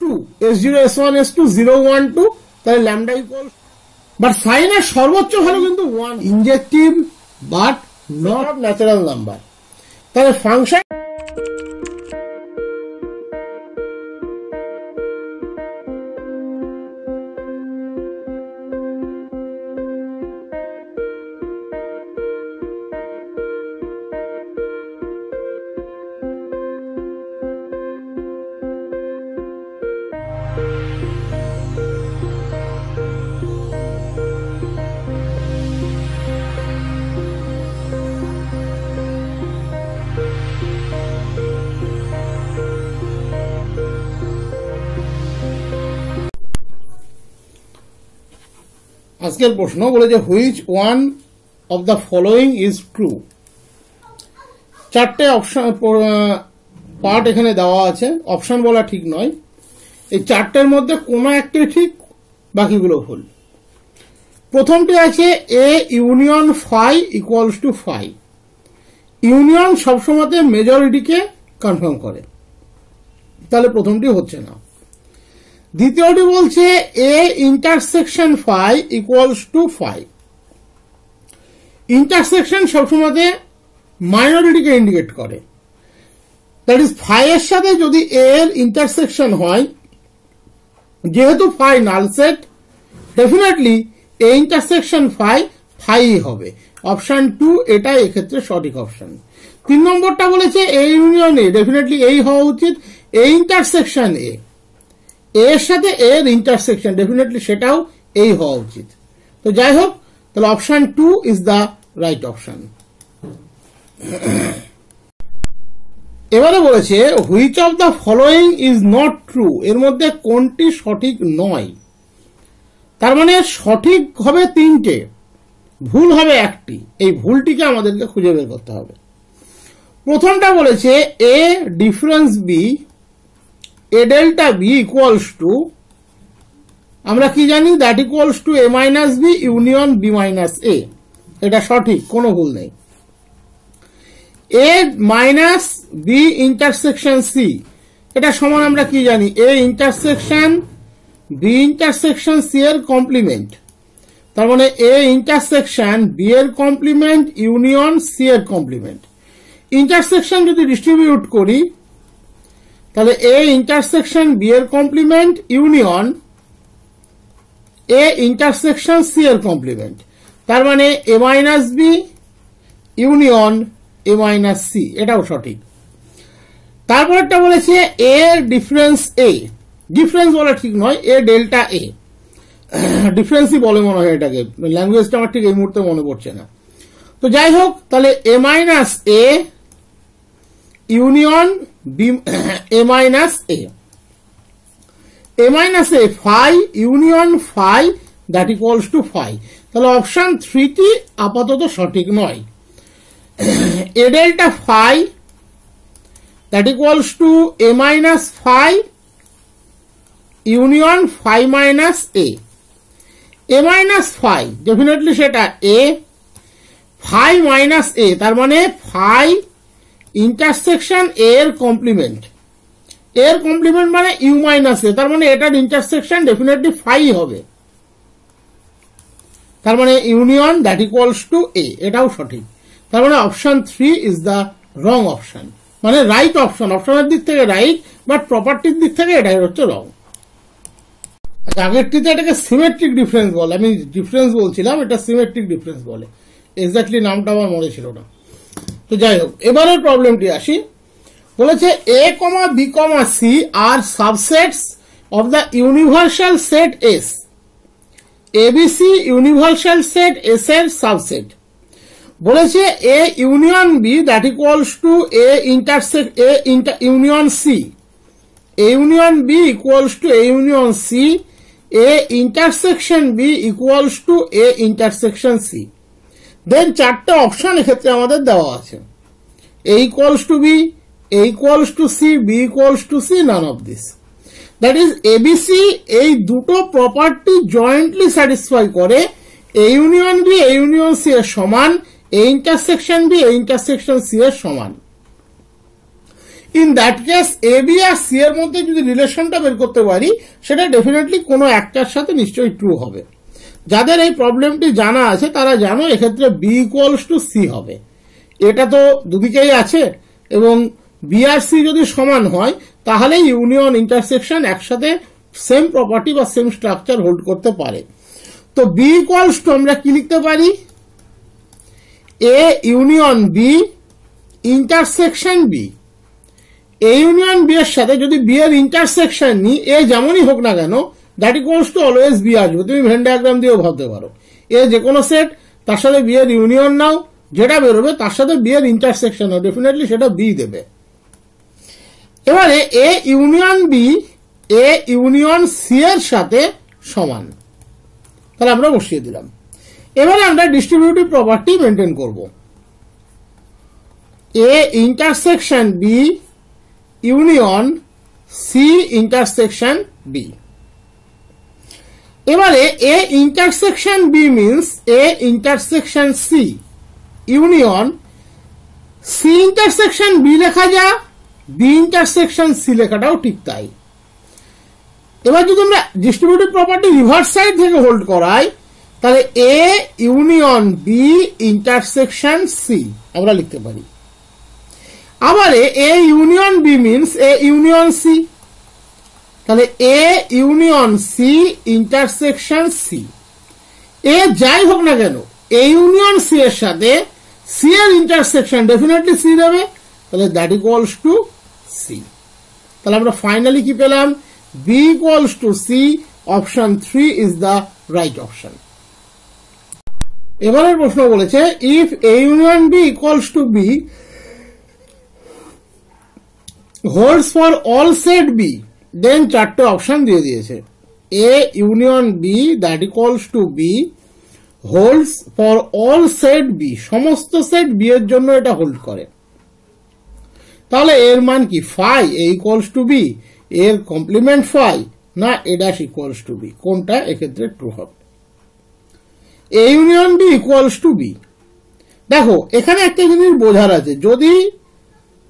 S2 S0 S1 S2 0 1 2 তাহলে lambda equal but সাইনের সর্বোচ্চ ভ্যালু কিন্তু 1 ইনজেক্টিভ বাট নট ন্যাচারাল নাম্বার তাহলে ফাংশন আজকের প্রশ্ন বলে যে which one of the following is true. চারটে অপশন পার্ট এখানে দেওয়া আছে, অপশন বলা ঠিক নয়। এই চারটের মধ্যে কোনো একটি ঠিক, বাকিগুলো ভুল। প্রথমটি আছে A union phi equals to phi. Union সবসময় মেজরিটিকে কনফার্ম করে, তাহলে প্রথমটি হচ্ছে না। দ্বিতীয়টি বলছে A intersection phi equals to phi. Intersection সবসময় মাইনরিটিকে ইন্ডিকেট করে, দ্যাট ইজ ফাই এর সাথে যদি এ এর ইন্টারসেকশন হয়, যেহেতু phi null set, definitely A intersection phi phi হবে। অপশন 2 এটা এক্ষেত্রে সঠিক অপশন। 3 নম্বরটা বলেছে এ ইউনিয়ন এ, ডেফিনেটলি এই হওয়া উচিত। এ ইন্টারসেকশন এ, এর সাথে এর ইন্টারসেকশন, ডেফিনেটলি সেটাও এই হওয়া উচিত। তো যাই হোক, তাহলে option 2 is the right option. এবারে বলেছে which of the following is not true. এর মধ্যে কোনটি সঠিক নয়। তার মানে সঠিক হবে 3টে, ভুল হবে 1টি। এই ভুলটিকে আমাদেরকে খুঁজে বের করতে হবে। প্রথমটা বলেছে A difference B, A delta B equals to, আমরা কি জানি, that equals to A minus B union B minus A. এটা সঠিক, কোনো ভুল নেই। A minus B intersection C, এটা সমান আমরা কি জানি, A intersection B intersection C এর কমপ্লিমেন্ট। তার মানে এ ইন্টারসেকশন বি এর কমপ্লিমেন্ট ইউনিয়ন সি এর কমপ্লিমেন্ট। ইন্টারসেকশন যদি ডিস্ট্রিবিউট করি, তাহলে এ ইন্টারসেকশন বি এর কমপ্লিমেন্ট ইউনিয়ন এ ইন্টারসেকশন সি এর কমপ্লিমেন্ট। তার মানে A minus B union A minus C, এটাও সঠিক। তারপরটা বলেছে এ ডিফারেন্স এ, ডিফারেন্স বলা ঠিক নয়, এ ডেল্টা এ, ডিফারেন্সই বলে মনে হয় এটাকে, ল্যাঙ্গুয়েজটা আমার ঠিক এই মুহূর্তে মনে পড়ছে না। তো যাই হোক, তাহলে A minus A union B A minus A, A minus A phi union phi that equals to phi. তাহলে অপশন 3টি আপাতত সঠিক নয়। A delta phi that equals to A minus phi union phi minus A, A minus phi definitely সেটা A, phi minus A, তার মানে phi intersection এর complement, এর কমপ্লিমেন্ট মানে ইউ মাইনাস এ, তার মানে এটার ইন্টারসেকশন ডেফিনেটলি ফাই হবে। তার মানে ইউনিয়ন দ্যাট ইকুয়ালস টু এ, এটাও সঠিক। তার মানে option 3 is the wrong option, মানে রাইট অপশন। অপশনের দিক থেকে রাইট, বাট প্রপার্টির দিক থেকে এটাই হচ্ছে রং। আগেরটিতে এটাকে সিমেট্রিক ডিফারেন্স বলে, আমি ডিফারেন্স বলছিলাম, এটা সিমেট্রিক ডিফারেন্স বলে। এক্স্যাক্টলি নামটা আমার মনে ছিল না। তো যাই হোক, এবারের প্রবলেমটি আসি। বলেছে A comma B comma C are subsets of the universal set S. ABC universal set S এর সাবসেট। বলেছে A union B that equals to A union C, A union B equals to A union C, A intersection B equals to A intersection C. Then চারটে option এক্ষেত্রে আমাদের দেওয়া আছে, A equals to B, A equals to C, B equals to C, none of this. That is ABC এই দুটো property jointly satisfy করে, A union B A union C এর সমান, A intersection B A intersection C এর সমান। In that case A B আর C এর মধ্যে যদি রিলেশনটা বের করতে পারি, সেটা ডেফিনেটলি কোনো একটার সাথে নিশ্চয়ই ট্রু হবে। যাদের এই প্রবলেমটি জানা আছে তারা জানো এক্ষেত্রে বি ইকুয়ালস টু সি হবে। এটা তো দুদিকেই আছে, এবং বি আর সি যদি সমান হয় তাহলে ইউনিয়ন ইন্টারসেকশন একসাথে সেম প্রপার্টি বা সেম স্ট্রাকচার হোল্ড করতে পারে। তো বি ইকুয়ালস টু আমরা কি লিখতে পারি, A union B intersection B. A union B এর সাথে যদি বি এর ইন্টারসেকশন নিই, এ যেমনই হোক না কেন, that equals two always be আসবে। তুমি ভেন ডায়াগ্রাম দিয়েও ভাবতে পারো, এ যে কোনো সেট, তার সাথে বি এর ইউনিয়ন নাও, যেটা বেরোবে তার সাথে বি এর ইন্টারসেকশন নাও, ডেফিনেটলি সেটা বি দেবে। এবারে A union B A union C এর সাথে সমান, তাহলে আমরা বসিয়ে দিলাম। এবারে আমরা ডিস্ট্রিবিউটিভ প্রপার্টি মেনটেন করব। A intersection B union C intersection B. এবারে A intersection B means A intersection C union C intersection B লেখা যা, বি ইন্টারসেকশন সি লেখাটাও ঠিক তাই। এবার যদি আমরা ডিস্ট্রিবিউটিভ প্রপার্টি রিভার্স সাইড থেকে হোল্ড করাই, তাহলে A union B intersection C আমরা লিখতে পারি। আবার A union B means A union C, তাহলে A union C intersection C. এ যাই হোক না কেন, এ ইউনিয়ন সি এর সাথে সি এর ইন্টারসেকশন ডেফিনেটলি সি দেবে, তাহলে দ্যাট ইকুয়ালস টু সি। তাহলে আমরা ফাইনালি কি পেলাম, B equals to C, option 3 is the right option. এবারের প্রশ্ন বলেছে if A union B equals to B holds for all set B, then চারটে অপশন দিয়ে দিয়েছে। A union B that equals to B holds for all set B, সমস্ত set B এর জন্য এটা হোল্ড করে। তাহলে এর মান কি, phi A equals to B, এর কমপ্লিমেন্ট ফাই, না A dash equals to B, কোনটা এক্ষেত্রে ট্রু হবে। A union B equals to B. দেখো এখানে একটা জিনিস বোঝার আছে, যদি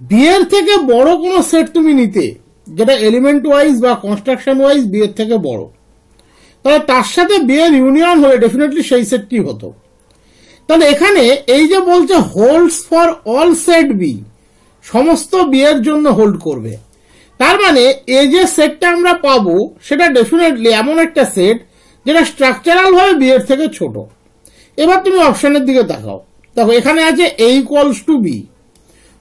বি এর থেকে বড় কোন সেট তুমি নিতে, যেটা এলিমেন্ট ওয়াইজ বা কনস্ট্রাকশন ওয়াইজ বি এর থেকে বড়, তাহলে তার সাথে বি এর ইউনিয়ন হলে ডেফিনেটলি সেই সেটটি হতো। তাহলে এখানে এই যে বলছে holds for all set B, সমস্ত বি এর জন্য হোল্ড করবে, তার মানে এই যে সেটটা আমরা পাবো সেটা ডেফিনেটলি এমন একটা সেট যেটা স্ট্রাকচারাল ভাবে বি এর থেকে ছোট। এবার তুমি অপশনের দিকে তাকাও, দেখো এখানে আছে এ ইকুয়ালস টু বি।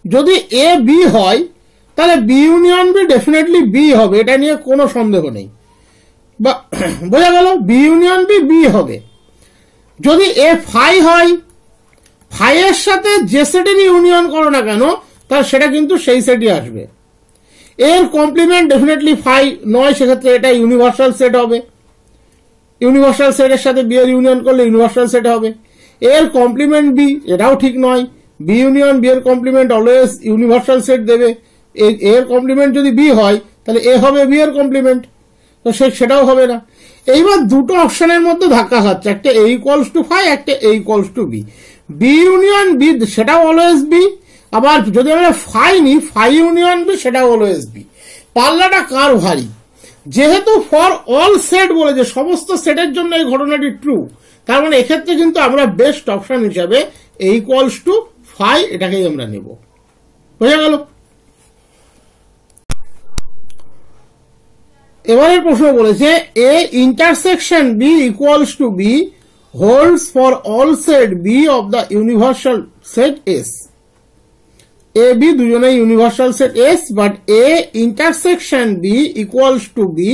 যদি এ বি হয় তাহলে B union B definitely B হবে, এটা নিয়ে কোনো সন্দেহ নেই, বা বোঝা গেল বি ইউনিয়ন বি বি হবে। যদি এ ফাই হয়, ফাই এর সাথে যে সেটেরই ইউনিয়ন করো না কেন তাহলে সেটা কিন্তু সেই সেটই আসবে। এর কমপ্লিমেন্ট ডেফিনেটলি ফাই নয়, সেক্ষেত্রে এটা ইউনিভার্সাল সেট হবে। ইউনিভার্সাল সেটের সাথে বি এর ইউনিয়ন করলে ইউনিভার্সাল সেট হবে। এর কমপ্লিমেন্ট বি, এটাও ঠিক নয়, বি ইউনিয়ন বি এর কমপ্লিমেন্ট অলওয়েজ ইউনিভার্সাল সেট দেবে। এর কমপ্লিমেন্ট যদি বি হয় তাহলে এ হবে বি এর কমপ্লিমেন্ট, তো সেটাও হবে না। এইবার দুটো অপশনের মধ্যে ধাক্কা খাচ্ছে, একটা এ ইকুয়ালস টু ফাই, একটা A equals to B. B union B সেটাও অলওয়েজ বি, আবার যদি আমরা ফাই নিই ফাই ইউনিয়ন বি সেটাও অলওয়েজ বি। পাল্লাটা কার ভারী, যেহেতু ফর অল সেট বলেছে সমস্ত সেটের জন্য এই ঘটনাটি ট্রু, তার মানে এক্ষেত্রে কিন্তু আমরা বেস্ট অপশন হিসাবে এ ইকুয়ালস টু ফাই এটাকেই আমরা নেব। বোঝা গেল। এবারের প্রশ্ন বলেছে A intersection B equals to B holds for all set B of the universal set S. A B দুজনে universal set S, but A intersection B equals to B,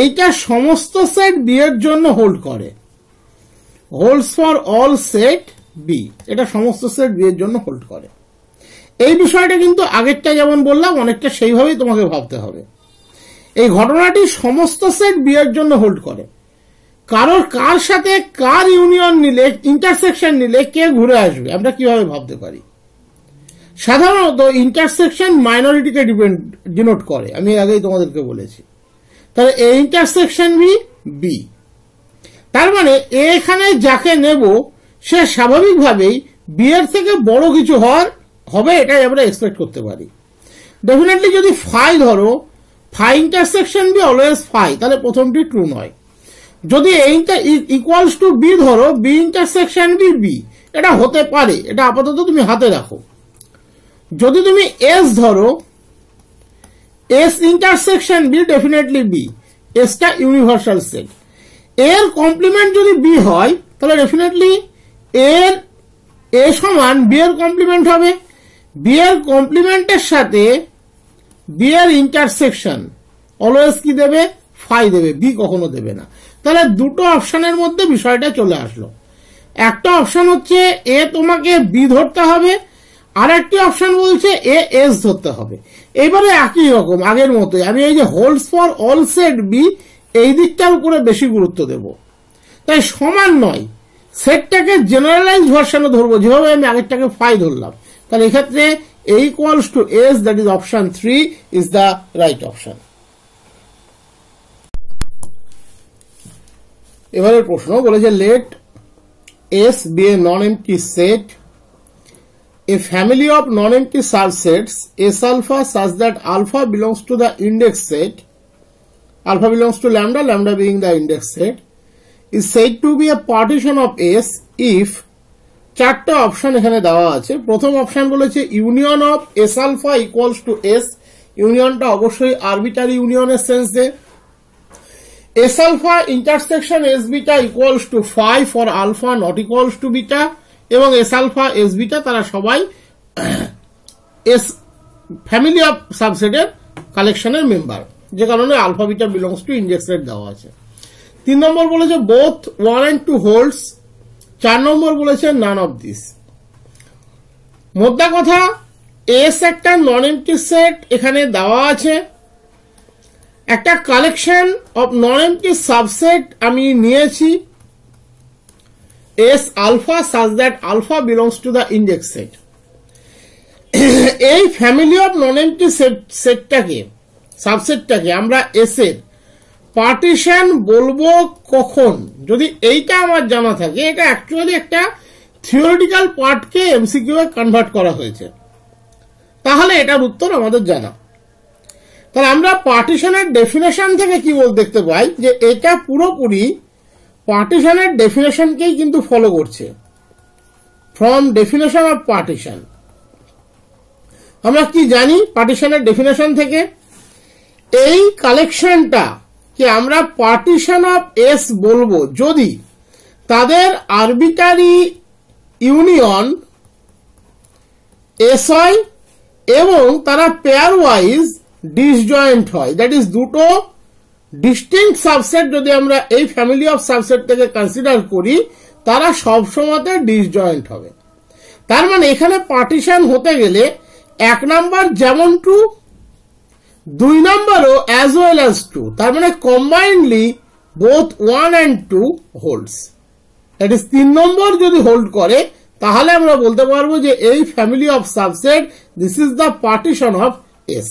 এইটা সমস্ত সেট বি এর জন্য হোল্ড করে। Holds for all set B, এটা সমস্ত set B এর জন্য হোল্ড করে। এই বিষয়টা কিন্তু আগেরটা যেমন বললাম অনেকটা সেইভাবেই তোমাকে ভাবতে হবে। এই ঘটনাটি সমস্ত সেট বি এর জন্য হোল্ড করে, কার সাথে কার ইউনিয়ন নিলে, ইন্টারসেকশন নিলে কে ঘুরে আসবে আমরা কিভাবে ভাবতে পারি। সাধারণত ইন্টারসেকশন মাইনরিটিকে ডিনোট করে, আমি আগেই তোমাদেরকে বলেছি। তাহলে এ ইন্টারসেকশন বি বি, তার মানে এখানে যাকে নেব সে স্বাভাবিকভাবেই বি এর থেকে বড় কিছু হবে, এটাই আমরা এক্সপেক্ট করতে পারি। ডেফিনেটলি যদি ফাই ধরো, phi intersection B always phi, তাহলে প্রথমটি ট্রু নয়। যদি এইটা ইকুয়ালস টু বি ধরো, বি ইন্টারসেকশন বি বি, এটা হতে পারে, এটা আপাতত তুমি হাতে রাখো। যদি তুমি এস ধরো, S intersection B definitely B, এসটা ইউনিভার্সাল সেট। এর কমপ্লিমেন্ট যদি বি হয় তাহলে ডেফিনেটলি এর এ সমান বি এর কমপ্লিমেন্ট হবে। বি এর কমপ্লিমেন্টের সাথে বি এর ইন্টারসেকশন অলওয়েজ কি দেবে? ফাই দেবে, বি কখনো দেবে না। তাহলে দুটো অপশনের মধ্যে বিষয়টা চলে আসলো। একটা অপশন হচ্ছে এ তোমাকে বি ধরতে হবে, আর একটি অপশন বলছে এ এস ধরতে হবে। এবারে একই রকম আগের মতোই আমি এই যে holds for all set B এই দিকটার উপরে বেশি গুরুত্ব দেব। তাই সমান নয়, সেটটাকে জেনারেলাইজ ভার্সনে ধরবো, যেভাবে আমি আগেরটাকে ফাই ধরলাম। তাহলে এক্ষেত্রে A equals to S, that is option 3 is the right option. এবারের প্রশ্ন বলেছে let S B A non empty set, a family of non-empty subsets S alpha such that alpha belongs to the index set, alpha belongs to lambda, lambda being the index set, is said to be a partition of S if চারটা option এখানে দেওয়া আছে। প্রথম option বলেছে union of S alpha equals to S, ইউনিয়নটা অবশ্যই arbitrary ইউনিয়নের সেন্সে। S alpha intersection S beta equals to phi for alpha not equals to beta, এবং এস আলফা এস বিটা তারা সবাই এস ফ্যামিলি অফ সাবসেটের কালেকশনের মেম্বার, যে কারণে alpha beta belongs to index set দেওয়া আছে। 3 নম্বর বলেছে বোথ 1 and 2 হোল্ডস, 4 নম্বর বলেছে নান অফ দিস। মোদ্দা কথা এস একটা নন এমটি সেট এখানে দেওয়া আছে, একটা collection of non MT subset আমি নিয়েছি S alpha such that alpha belongs to the index set. এই ফ্যামিলি অফ নন এমটি সেটটাকে সাবসেটটাকে আমরা এস এর পার্টিশন বলবো কখন? যদি এইটা আমার জানা থাকে, এটা অ্যাকচুয়ালি একটা থিওরিটিক্যাল পার্টকে এমসিকিউ এ কনভার্ট করা হয়েছে, তাহলে এটার উত্তর আমাদের জানা। তাহলে আমরা পার্টিশনের ডেফিনেশন থেকে কি দেখতে পাই যে এটা পুরোপুরি পার্টিশনের ডেফিনেশনকেই কিন্তু ফলো করছে। ফ্রম ডেফিনেশন অফ পার্টিশন আমরা কি জানি? পার্টিশনের ডেফিনেশন থেকে এই কালেকশনটা কি আমরা পার্টিশন অফ এস বলবো যদি তাদের আরবিটারি ইউনিয়ন এস হয় এবং তারা পেয়ার ওয়াইজ ডিসজয়েন্ট হয়, দ্যাট ইজ দুটো ডিস্টিংক্ট সাবসেট যদি আমরা এই ফ্যামিলি অফ সাবসেট থেকে কনসিডার করি, তারা সবসময় ডিসজয়েন্ট হবে। তার মানে এখানে পার্টিশন হতে গেলে 1 নাম্বার যেমন ট্রু, 2 নাম্বারও অ্যাজ ওয়েল অ্যাজ ট্রু, তার মানে combinedly both 1 and 2 holds, that is 3 নম্বর যদি হোল্ড করে তাহলে আমরা বলতে পারবো যে এই family of subset this is the partition of S.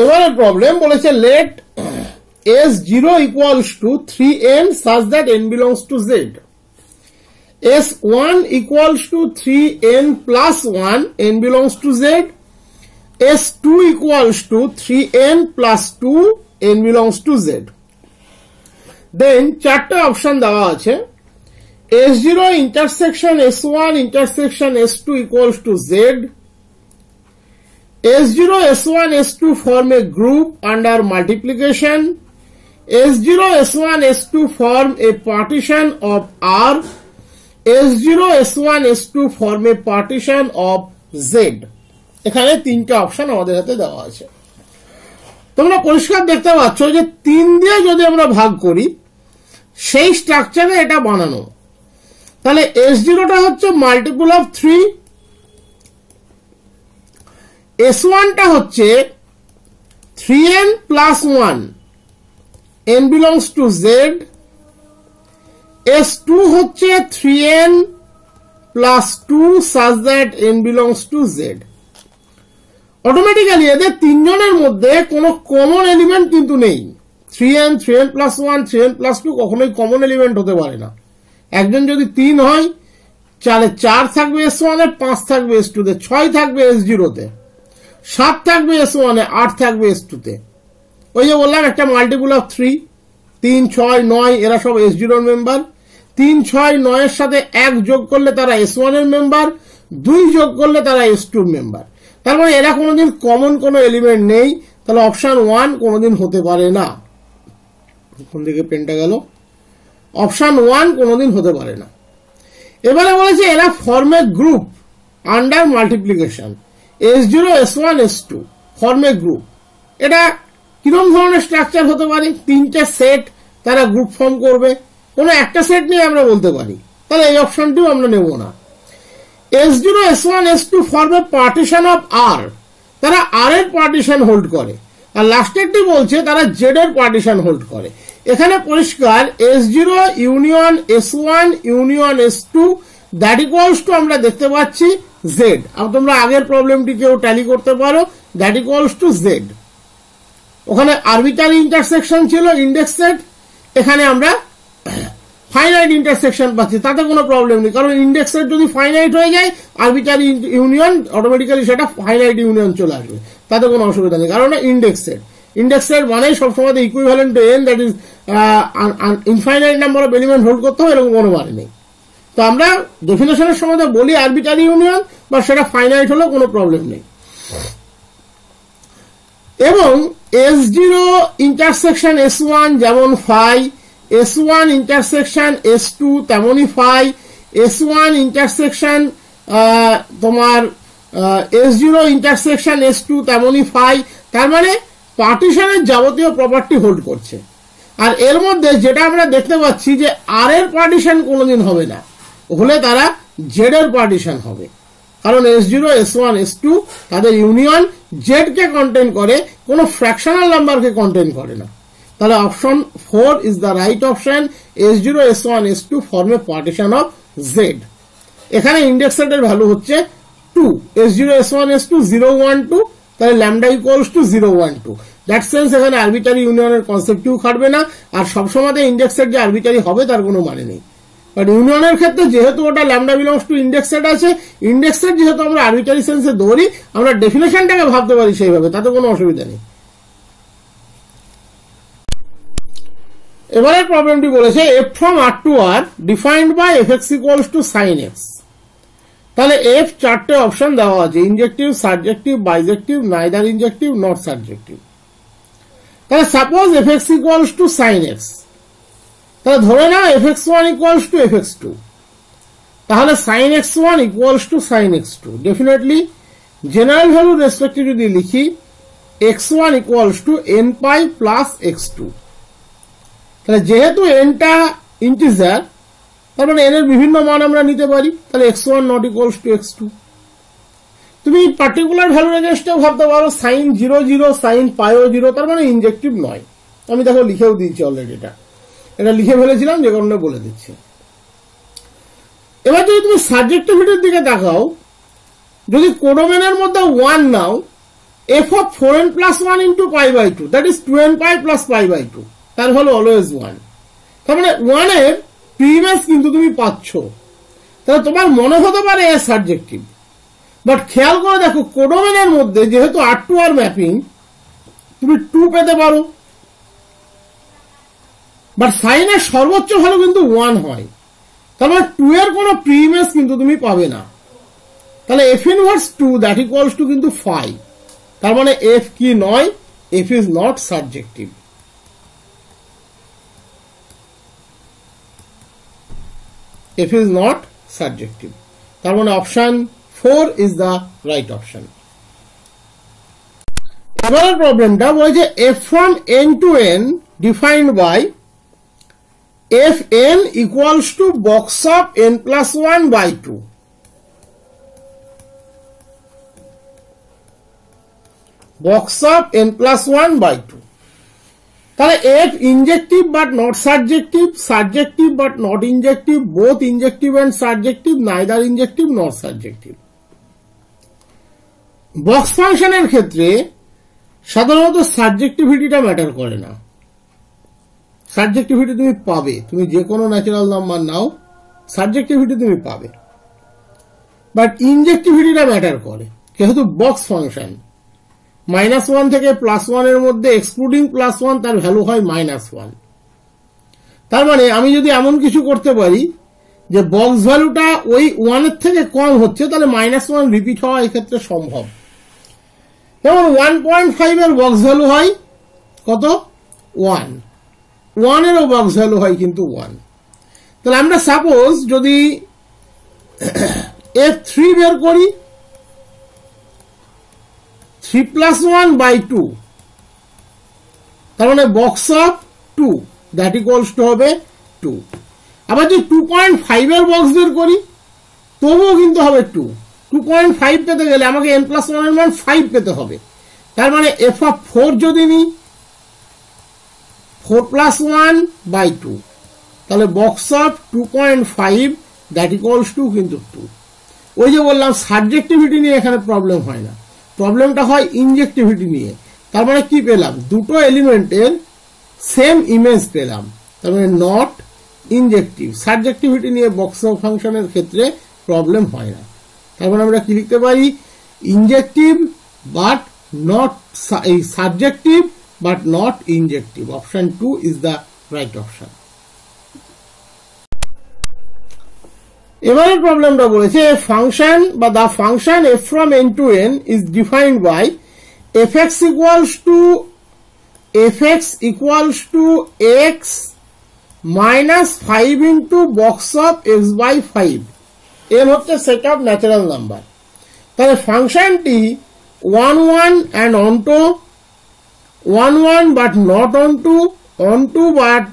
এবারে প্রবলেম বলেছে late S0 equals to 3n such that n belongs to Z, S1 equals to 3n plus 1, n belongs to Z, S2 equals to 3n plus 2, n belongs to Z. Then চারটা option দেওয়া আছে, S0 intersection S1 intersection S2 equals to Z, S0 S1 S2 form a group under multiplication, S0 S1 S2 form a partition of R, S0 S1 S2 form a partition of Z. এখানে তিনটা option আমাদের হাতে দেওয়া আছে। তোমরা পরিষ্কার দেখতে পাচ্ছ যে 3 দিয়ে যদি আমরা ভাগ করি সেই স্ট্রাকচারে এটা বানানো। তাহলে S0 টা হচ্ছে মাল্টিপল অফ 3, S1 টা হচ্ছে 3n plus 1, n belongs to Z, S2 হচ্ছে 3n plus 2 such that n belongs to Z. Automatically এদের তিনজনের মধ্যে কোনো কমন এলিমেন্ট কিন্তু নেই। 3n plus 1, 3n plus 2 কখনোই কমন এলিমেন্ট হতে পারে না। একজন যদি 3 হয় তাহলে 4 থাকবে S1 এ, 5 থাকবে S2 তে, 6 থাকবে S0 তে, 7 থাকবে S1 এ, 8 থাকবে S2 তে। ওই যে বললাম একটা মাল্টিপুল অফ 3, 3, 6, 9 এরা সব S0 এর মেম্বার। 3, 6, 9 এর সাথে 1 যোগ করলে তারা S1 এর মেম্বার, 2 যোগ করলে তারা S2 এর মেম্বার। তার মানে এরা কোনোদিন কমন কোনো এলিমেন্ট নেই, তাহলে অপশন 1 কোনোদিন হতে পারে না। কোন দিকে পেনটা গেল? অপশন 1 কোনোদিন হতে পারে না। এবারে বলেছে এরা form a group under multiplication, S0, S1, S2 form a group. এটা কিরকম ধরনের স্ট্রাকচার হতে পারে? 3টে সেট তারা গ্রুপ ফর্ম করবে, কোনো একটা সেট নিয়ে আমরা বলতে পারি, তাহলে এই অপশনটিও আমরা নেব না। S0, S1, S2 form A partition of R, তারা R এর পার্টিশন হোল্ড করে। আর লাস্টেরটি বলছে তারা Z এর পার্টিশন হোল্ড করে। এখানে পরিষ্কার S0 union S1 union S2 that equals to আমরা দেখতে পাচ্ছি Z। আর তোমরা আগের প্রবলেমটি কেউ ট্যালি করতে পারো, দ্যাট ইকুয়ালস টু Z। ওখানে আরবিটারি ইন্টারসেকশন ছিল ইন্ডেক্স সেট, এখানে আমরা ফাইনাইট ইন্টারসেকশন পাচ্ছি, তাতে কোনো প্রবলেম নেই, কারণ ইন্ডেক্স সেট যদি ফাইনাইট হয়ে যায় আরবিটারি ইউনিয়ন অটোমেটিক্যালি সেটা ফাইনাইট ইউনিয়ন চলে আসবে, তাতে কোনো অসুবিধা নেই, কারণ ইন্ডেক্স সেট। ইন্ডেক্স সেট মানে সবসময় equivalent to n, that is infinite number of element hold করতে হবে, এরকম কোনো মানে নেই। তো আমরা ডেফিনেশনের সময় বলি আরবিটারি ইউনিয়ন, বা সেটা ফাইনাইট হলেও কোনো প্রবলেম নেই। এবং S0 ইন্টারসেকশন S1 যেমন ফাই, S1 ইন্টারসেকশন S2 তেমনই ফাই, S1 ইন্টারসেকশন তোমার S0 ইন্টারসেকশন S2 তেমনই ফাই। তার মানে পার্টিশনের যাবতীয় প্রপার্টি হোল্ড করছে। আর এর মধ্যে যেটা আমরা দেখতে পাচ্ছি যে R এর পার্টিশন কোনোদিন হবে না, হলে তারা Z এর পার্টিশন হবে, কারণ S0, S1, S2 তাদের ইউনিয়ন Z কে কন্টেন করে, কোনো ফ্র্যাকশনাল নাম্বারকে কন্টেন করে না। তাহলে option 4 is the right option. S0, S1, S2 form A partition of Z। এখানে ইন্ডেক্স সেটের ভ্যালু হচ্ছে 2, S0, S1, S2 0, 1, 2, তাহলে lambda equals to 0, 1, 2। That sense এখানে আরবিটারি ইউনিয়নের কনসেপ্টটিও খাটবে না, আর সবসময় ইন্ডেক্স সেট যে আরবিটারি হবে তার কোনো মানে নেই। বাট ইউনিয়নের ক্ষেত্রে যেহেতু ওটা lambda belongs to index set আছে, ইন্ডেক্স সেট যেহেতু আমরা আরবিটারি সেন্সে ধরি, আমরা ডেফিনেশনটাকে ভাবতে পারি সেইভাবে, তাতে কোনো অসুবিধা নেই। এবারের প্রবলেমটি বলেছে f from R to R defined by fx equals to sin x। তাহলে f 4টে অপশন দেওয়া আছে, injective, surjective, bijective, neither injective, not surjective. তাহলে suppose fx equals to sin x, তাহলে ধরে নাও fx1 ইকুয়ালস টু fx2, তাহলে sin x1 equals to sin x2। Definitely general value রেসপেক্টে যদি লিখি x1 equals to n pi plus x2, তাহলে যেহেতু nটা integer, তার মানে n এর বিভিন্ন মান আমরা নিতে পারি, তাহলে x1 not equals two x2। তুমি পার্টিকুলার ভ্যালুর এগেইনস্টেও ভাবতে পারো, sin 0, 0, sin পাইও 0, তার মানে ইনজেক্টিভ নয়। আমি দেখো লিখেও দিয়েছি অলরেডি, এটা লিখে ফেলেছিলাম, যে কারণে বলে দিচ্ছি। এবার যদি তুমি সাবজেক্টিভিটির দিকে তাকাও, যদি কোডোমেনের মধ্যে 1 নাও, f of 4n plus 1 into pi by 2, that is 2n pi plus pi by 2, তার ভ্যালু অলওয়েজ 1। তার মানে 1 এর প্রিভিয়াস কিন্তু তুমি পাচ্ছ, তাহলে তোমার মনে হতে পারে এ সাবজেক্টিভ, বাট খেয়াল করে দেখো কোডোমেনের মধ্যে যেহেতু R to R ম্যাপিং, তুমি 2 পেতে পারো, বাট সাইনের সর্বোচ্চ ভ্যালু কিন্তু 1 হয়, তার মানে 2 এর কোনো প্রিভিয়াস কিন্তু তুমি পাবে না। তাহলে f inverse 2 that equals two কিন্তু 5, তার মানে f কি নয়, f is not subjective. f is not subjective, তার মানে option 4 is the right option। এবারের প্রবলেমটা বলছে f from n to n defined by fn equals to box of n plus 1 by 2। box of n plus 1 by 2, তাহলে f injective but not subjective, subjective but not injective, both injective and subjective, neither injective not subjective. Box ফাংশনের ক্ষেত্রে সাধারণত সাবজেক্টিভিটিটা matter করে না। Subjectivity তুমি পাবে, তুমি যে কোনো ন্যাচারাল নাম্বার নাও, সাবজেক্টিভিটি তুমি পাবে। বাট ইনজেক্টিভিটিটা ম্যাটার করে, যেহেতু বক্স ফাংশন -1 থেকে +1 এর মধ্যে এক্সক্লুডিং +1 তার ভ্যালু হয় -1। তার মানে আমি যদি এমন কিছু করতে পারি যে বক্স ভ্যালুটা ওই 1 এর থেকে কম হচ্ছে, তাহলে -1 রিপিট হওয়া এক্ষেত্রে সম্ভব। যেমন 1.5 এর বক্স ভ্যালু হয় কত? 1 এরও বক্স ভ্যালু হয় কিন্তু 1। তাহলে আমরা সাপোজ যদি f3 বের করি 3 + 1/2, তার মানে box of 2 that equals two হবে 2। আবার যদি 2.5 এর বক্স বের করি তবুও কিন্তু হবে 2। 2.5 পেতে গেলে আমাকে n+1 এর মান 5 পেতে হবে। তার মানে f(4) যদি নিই 4 + 1/2, তাহলে box of 2.5 that equals two কিন্তু 2। ওই যে বললাম সাবজেক্টিভিটি নিয়ে এখানে প্রবলেম হয় না, প্রবলেমটা হয় ইনজেক্টিভিটি নিয়ে। তার মানে কি পেলাম? দুটো এলিমেন্টের সেম ইমেজ পেলাম, তার মানে নট ইনজেক্টিভ। সাবজেক্টিভিটি নিয়ে বক্স ফাংশনের ক্ষেত্রে প্রবলেম হয় না। তার মানে আমরা কি লিখতে পারি? ইনজেক্টিভ but not subjective but not ইনজেক্টিভ। Option 2 is the right option. এবারের প্রবলেমটা বলেছে ফাংশন বা the function f from n to n is defined by fx equals to x minus 5 into box of x/5। n হচ্ছে set of natural number. তাহলে ফাংশনটি 1 1 and onto 1 1 but not onto but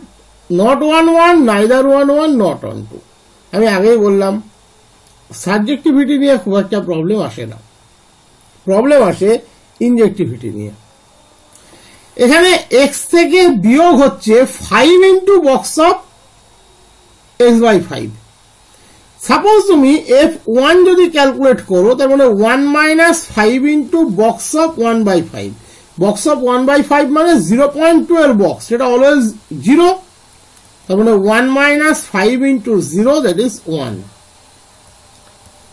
not 1 1 neither 1 1 not onto। আমি আগেই বললাম subjectivity নিয়ে খুব একটা problem আসে না, প্রবলেম আসে ইনজেক্টিভিটি নিয়ে। এখানে x থেকে বিয়োগ হচ্ছে 5 into box of x/5। Suppose তুমি f1 যদি ক্যালকুলেট করো, তার মানে 1 - 5 into box of 1/5। Box of 1/5 মানে 0.2 বক্স, সেটা অলওয়েজ 0। তার মানে 1 - 5 ইন্টু 0 দ্যাট ইজ 1।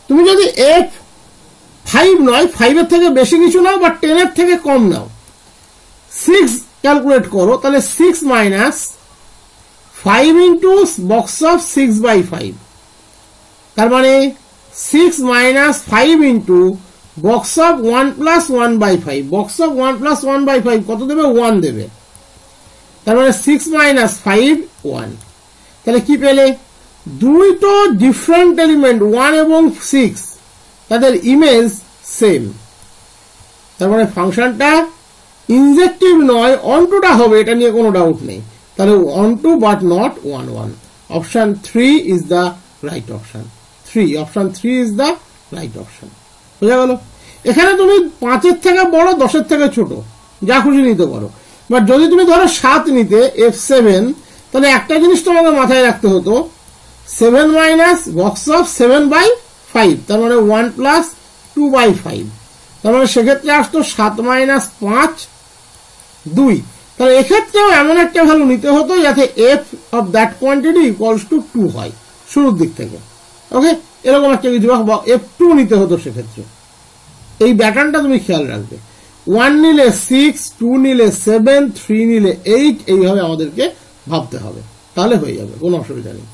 তুমি যদি f5 নয়, 5 এর থেকে বেশি কিছু নাও বা 10 এর থেকে কম নাও, 6 ক্যালকুলেট করো, তাহলে 6 - 5 ইন্টু বক্স অফ 6/5। তার মানে 6 - 5 into box of 1 + 1/5। Box of 1 + 1/5 কত দেবে? 1 দেবে। তার মানে 6 - 5 1। তাহলে কি পেলে? দুইটো ডিফারেন্ট এলিমেন্ট 1 এবং 6 তাদের ইমেজ সেম। তার মানে ফাংশনটা ইনজেক্টিভ নয়, অনটুটা হবে, এটা নিয়ে কোনো ডাউট নেই। তাহলে অনটু but not 1 1। Option 3 is the right option. Option 3 is the right option. বোঝা গেল? এখানে তুমি 5 এর থেকে বড়, 10 এর থেকে ছোট যা খুশি নিতে পারো। বাট যদি তুমি ধরো 7 নিতে f7, তাহলে একটা জিনিস তোমাকে মাথায় রাখতে হতো, 7 মাইনাস বক্স অফ 7/5, তার মানে 1 + 2/5। তার মানে সেক্ষেত্রে আসতো 7 - 5 2। তাহলে এক্ষেত্রেও এমন একটা ভ্যালু নিতে হতো যাতে f of that quantity equals to 2 হয় শুরুর দিক থেকে। ওকে, এরকম একটা কিছু f2 নিতে হতো সেক্ষেত্রে। এই ব্যাটার্নটা তুমি খেয়াল রাখবে। 1 নিলে 6, 2 নিলে 7, 3 নিলে 8, এইভাবে আমাদেরকে ভাবতে হবে, তাহলে হয়ে যাবে, কোনো অসুবিধা নেই।